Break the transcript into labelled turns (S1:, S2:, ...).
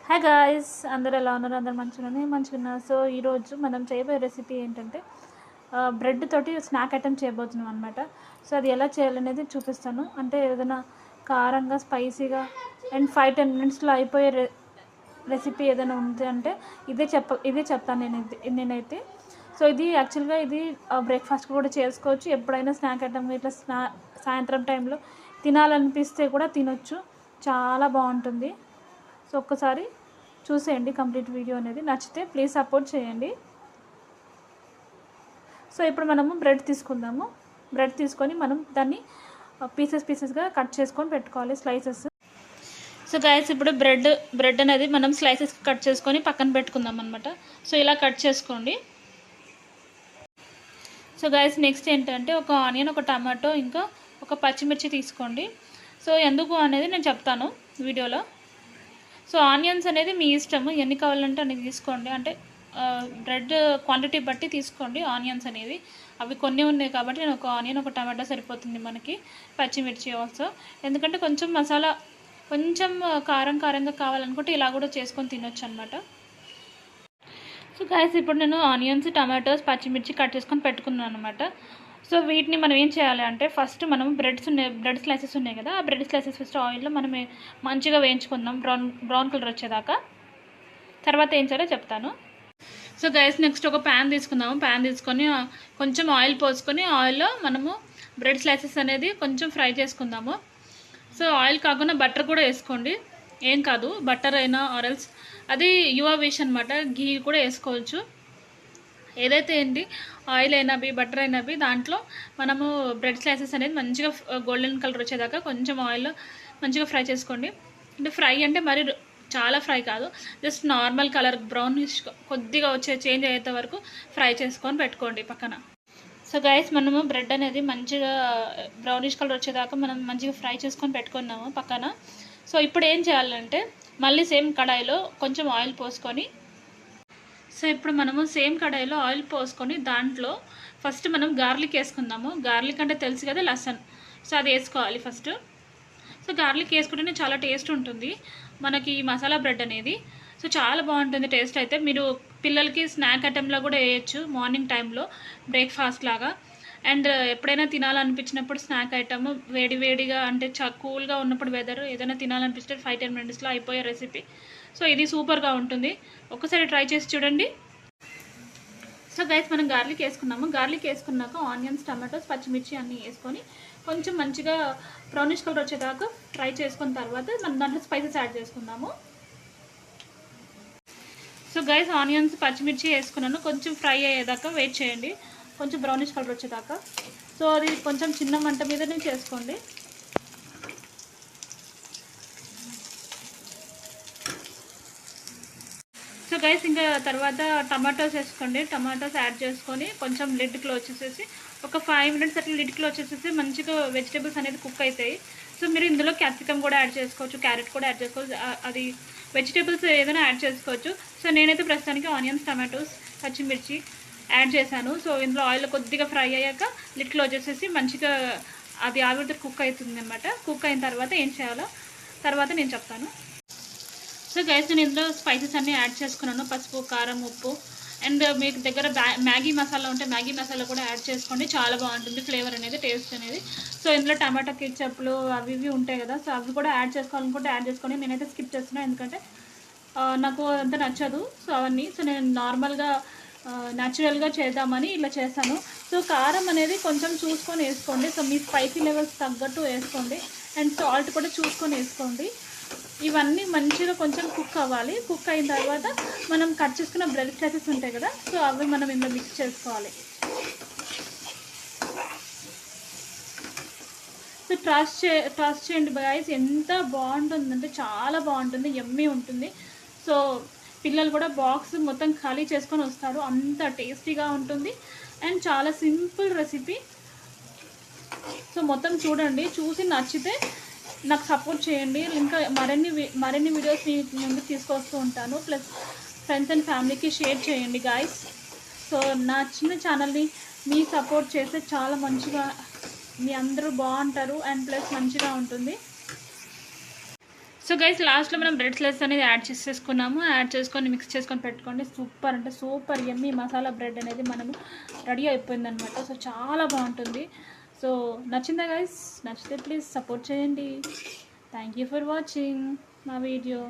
S1: Hi guys, అందరూ ఎలా ఉన్నారు? అందరు మంచిగా. సో ఈరోజు మనం చేయబోయే రెసిపీ ఏంటంటే బ్రెడ్ తోటి స్నాక్ ఐటమ్ చేయబోతున్నాం అనమాట. సో అది ఎలా చేయాలనేది చూపిస్తాను. అంటే ఏదైనా కారంగా స్పైసీగా అండ్ 5-10 మినిట్స్లో అయిపోయే రెసిపీ ఏదైనా ఉంది అంటే ఇదే చెప్తాను నేనైతే. సో ఇది యాక్చువల్గా ఇది బ్రేక్ఫాస్ట్ కూడా చేసుకోవచ్చు. ఎప్పుడైనా స్నాక్ ఐటమ్ ఇట్లా సాయంత్రం టైంలో తినాలనిపిస్తే కూడా తినొచ్చు. చాలా బాగుంటుంది. సో ఒక్కసారి చూసేయండి కంప్లీట్ వీడియో అనేది. నచ్చితే ప్లీజ్ సపోర్ట్ చేయండి. సో ఇప్పుడు మనము బ్రెడ్ తీసుకుందాము. బ్రెడ్ తీసుకొని మనం దాన్ని పీసెస్గా కట్ చేసుకొని పెట్టుకోవాలి, స్లైసెస్. సో గైస్, ఇప్పుడు బ్రెడ్ అనేది మనం స్లైసెస్ కట్ చేసుకొని పక్కన పెట్టుకుందాం అనమాట. సో ఇలా కట్ చేసుకోండి. సో గైస్, నెక్స్ట్ ఏంటంటే ఒక ఆనియన్, ఒక టమాటో, ఇంకా ఒక పచ్చిమిర్చి తీసుకోండి. సో ఎందుకు అనేది నేను చెప్తాను వీడియోలో. సో ఆనియన్స్ అనేది మీ ఇష్టము, ఎన్ని కావాలంటే అన్ని తీసుకోండి. అంటే బ్రెడ్ క్వాంటిటీ బట్టి తీసుకోండి ఆనియన్స్ అనేవి. అవి కొన్ని ఉన్నాయి కాబట్టి నేను ఒక ఆనియన్, ఒక టమాటో సరిపోతుంది మనకి. పచ్చిమిర్చి ఆల్సో, ఎందుకంటే కొంచెం మసాలా, కొంచెం కారంగా కావాలనుకుంటే ఇలా కూడా చేసుకొని తినొచ్చు అనమాట. సో గాయస్, ఇప్పుడు నేను ఆనియన్స్, టమాటోస్, పచ్చిమిర్చి కట్ చేసుకొని పెట్టుకున్నాను అనమాట. సో వీటిని మనం ఏం చేయాలి అంటే ఫస్ట్ మనం బ్రెడ్ స్లైసెస్ ఉన్నాయి కదా, ఆ బ్రెడ్ స్లైసెస్ ఫస్ట్ ఆయిల్లో మనం మంచిగా వేయించుకుందాం బ్రౌన్ కలర్ వచ్చేదాకా. తర్వాత ఏం చేయాలో చెప్తాను. సో గైస్, నెక్స్ట్ ఒక ప్యాన్ తీసుకుందాము. ప్యాన్ తీసుకొని కొంచెం ఆయిల్ పోసుకొని ఆయిల్లో మనము బ్రెడ్ స్లైసెస్ అనేది కొంచెం ఫ్రై చేసుకుందాము. సో ఆయిల్ కాకుండా బటర్ కూడా వేసుకోండి, ఏం కాదు. బటర్ అయినా ఆరెల్స్ అది యువర్ విష్ అనమాట. ఘీ కూడా వేసుకోవచ్చు, ఏదైతే ఏంటి ఆయిల్ అయినవి బటర్ అయినవి. దాంట్లో మనము బ్రెడ్ స్లైసెస్ అనేది మంచిగా గోల్డెన్ కలర్ వచ్చేదాకా కొంచెం ఆయిల్ మంచిగా ఫ్రై చేసుకోండి. అంటే ఫ్రై అంటే మరి చాలా ఫ్రై కాదు, జస్ట్ నార్మల్ కలర్ బ్రౌనిష్ కొద్దిగా చేంజ్ అయ్యేంత వరకు ఫ్రై చేసుకొని పెట్టుకోండి పక్కన. సో గైస్, మనము బ్రెడ్ అనేది మంచిగా బ్రౌనిష్ కలర్ వచ్చేదాకా మనం మంచిగా ఫ్రై చేసుకొని పెట్టుకున్నాము పక్కన. సో ఇప్పుడు ఏం చేయాలంటే మళ్ళీ సేమ్ కడాయిలో కొంచెం ఆయిల్ పోసుకొని, సో ఇప్పుడు మనము సేమ్ కడాయిలో ఆయిల్ పోసుకొని దాంట్లో ఫస్ట్ మనం గార్లిక్ వేసుకుందాము. గార్లిక్ అంటే తెలుసు కదా, లసన్. సో అది వేసుకోవాలి ఫస్ట్. సో గార్లిక్ వేసుకుంటేనే చాలా టేస్ట్ ఉంటుంది మనకి ఈ మసాలా బ్రెడ్ అనేది. సో చాలా బాగుంటుంది టేస్ట్ అయితే. మీరు పిల్లలకి స్నాక్ ఐటెంలో కూడా వేయచ్చు, మార్నింగ్ టైంలో బ్రేక్ఫాస్ట్ లాగా. అండ్ ఎప్పుడైనా తినాలనిపించినప్పుడు స్నాక్ ఐటమ్ వేడిగా అంటే కూల్గా ఉన్నప్పుడు వెదర్ ఏదైనా తినాలనిపిస్తే 5-10 మినిట్స్లో అయిపోయే రెసిపీ. సో ఇది సూపర్గా ఉంటుంది, ఒకసారి ట్రై చేసి చూడండి. సో గైస్, మనం గార్లిక్ వేసుకున్నాము. గార్లిక్ వేసుకున్నాక ఆనియన్స్, టమాటోస్, పచ్చిమిర్చి అన్నీ వేసుకొని కొంచెం మంచిగా బ్రౌనిష్ కలర్ వచ్చేదాకా ఫ్రై చేసుకున్న తర్వాత మనం దాంట్లో స్పైసెస్ యాడ్ చేసుకుందాము. సో గైస్, ఆనియన్స్, పచ్చిమిర్చి వేసుకున్నాను. కొంచెం ఫ్రై అయ్యేదాకా వెయిట్ చేయండి, కొంచెం బ్రౌనిష్ కలర్ వచ్చేదాకా. సో అది కొంచెం చిన్న మంట మీదనే చేసుకోండి. సో గైస్, ఇంకా తర్వాత టమాటోస్ వేసుకోండి. టమాటోస్ యాడ్ చేసుకొని కొంచెం లిడ్ క్లోజ్ చేసేసి ఒక 5 మినిట్స్ అట్లా లిడ్ క్లోజ్ చేసేసి మంచిగా వెజిటేబుల్స్ అనేది కుక్ అవుతాయి. సో మీరు ఇందులో క్యాప్సికమ్ కూడా యాడ్ చేసుకోవచ్చు, క్యారెట్ కూడా యాడ్ చేసుకోవచ్చు, అది వెజిటేబుల్స్ ఏదైనా యాడ్ చేసుకోవచ్చు. సో నేనైతే ప్రస్తుతానికి ఆనియన్స్, టమాటోస్, పచ్చిమిర్చి యాడ్ చేశాను. సో ఇందులో ఆయిల్ కొద్దిగా ఫ్రై అయ్యాక లిడ్ క్లోజ్ చేసేసి మంచిగా అది ఆవిరితో కుక్ అవుతుంది అనమాట. కుక్ అయిన తర్వాత ఏం చేయాలో తర్వాత నేను చెప్తాను. సో గైస్, నేను ఇందులో స్పైసెస్ అన్నీ యాడ్ చేసుకున్నాను. పసుపు, కారం, ఉప్పు, అండ్ మీకు దగ్గర మ్యాగీ మసాలా ఉంటే మ్యాగీ మసాలా కూడా యాడ్ చేసుకోండి. చాలా బాగుంటుంది ఫ్లేవర్ అనేది, టేస్ట్ అనేది. సో ఇందులో టమాటా కెచప్లు అవి ఇవి ఉంటాయి కదా, సో అవి కూడా యాడ్ చేసుకోవాలనుకుంటే యాడ్ చేసుకొని. నేనైతే స్కిప్ చేస్తున్నాను ఎందుకంటే నాకు అంత నచ్చదు సో అవన్నీ. సో నేను నార్మల్గా న్యాచురల్గా చేద్దామని ఇలా చేస్తాను. సో కారం అనేది కొంచెం చూసుకొని వేసుకోండి. సో మీ స్పైసీ లెవెల్స్ తగ్గట్టు వేసుకోండి. అండ్ సాల్ట్ కూడా చూసుకొని వేసుకోండి. ఇవన్నీ మంచిగా కొంచెం కుక్ అవ్వాలి. కుక్ అయిన తర్వాత మనం కట్ చేసుకున్న బ్రెడ్ స్లైసెస్ ఉంటాయి కదా, సో అవి మనం ఇందులో మిక్స్ చేసుకోవాలి. సో ట్రస్ట్ చేయండి గాయ్స్, ఎంత బాగుంటుందంటే చాలా బాగుంటుంది, యమ్మీ ఉంటుంది. సో పిల్లలు కూడా బాక్స్ మొత్తం ఖాళీ చేసుకొని వస్తారు, అంత టేస్టీగా ఉంటుంది. అండ్ చాలా సింపుల్ రెసిపీ. సో మొత్తం చూడండి, చూసి నచ్చితే నాకు సపోర్ట్ చేయండి. ఇంకా మరిన్ని వీడియోస్ మీ ముందుకు తీసుకొస్తూ ఉంటాను. ప్లస్ ఫ్రెండ్స్ అండ్ ఫ్యామిలీకి షేర్ చేయండి గాయస్. సో నా చిన్న ఛానల్ని మీ సపోర్ట్ చేస్తే చాలా మంచిగా మీ అందరూ బాగుంటారు అండ్ ప్లస్ మంచిగా ఉంటుంది. సో గైస్ లాస్ట్లో మనం బ్రెడ్ స్లైస్ అనేది యాడ్ చేసేసుకున్నాము. యాడ్ చేసుకొని మిక్స్ చేసుకొని పెట్టుకోండి. సూపర్ అంటే సూపర్ యమ్మీ మసాలా బ్రెడ్ అనేది మనము రెడీ అయిపోయింది అనమాట. సో చాలా బాగుంటుంది. సో నచ్చిందా గైస్? నచ్చితే ప్లీజ్ సపోర్ట్ చేయండి. థ్యాంక్ యూ ఫర్ వాచింగ్ మా వీడియో.